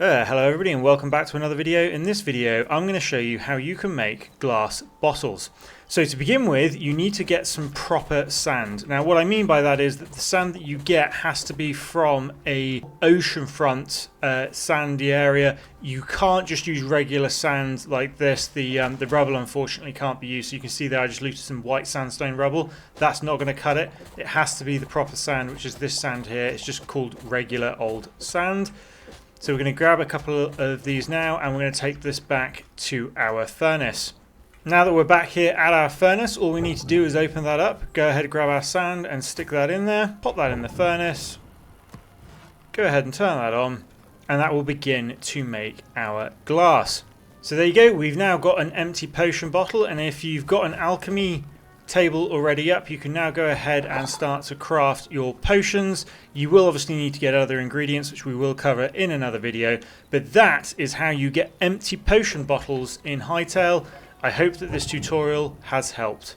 Hello everybody and welcome back to another video. In this video I'm going to show you how you can make glass bottles. So to begin with, you need to get some proper sand. Now what I mean by that is that the sand that you get has to be from a oceanfront sandy area. You can't just use regular sand like this. The rubble unfortunately can't be used. So you can see there I just looted some white sandstone rubble. That's not going to cut it. It has to be the proper sand, which is this sand here. It's just called regular old sand. So we're going to grab a couple of these now and we're going to take this back to our furnace. Now that we're back here at our furnace, all we need to do is open that up, go ahead and grab our sand and stick that in there, pop that in the furnace, go ahead and turn that on, and that will begin to make our glass. So there you go, we've now got an empty potion bottle, and if you've got an alchemy table already up, you can now go ahead and start to craft your potions. You will obviously need to get other ingredients, which we will cover in another video, but that is how you get empty potion bottles in Hytale. I hope that this tutorial has helped.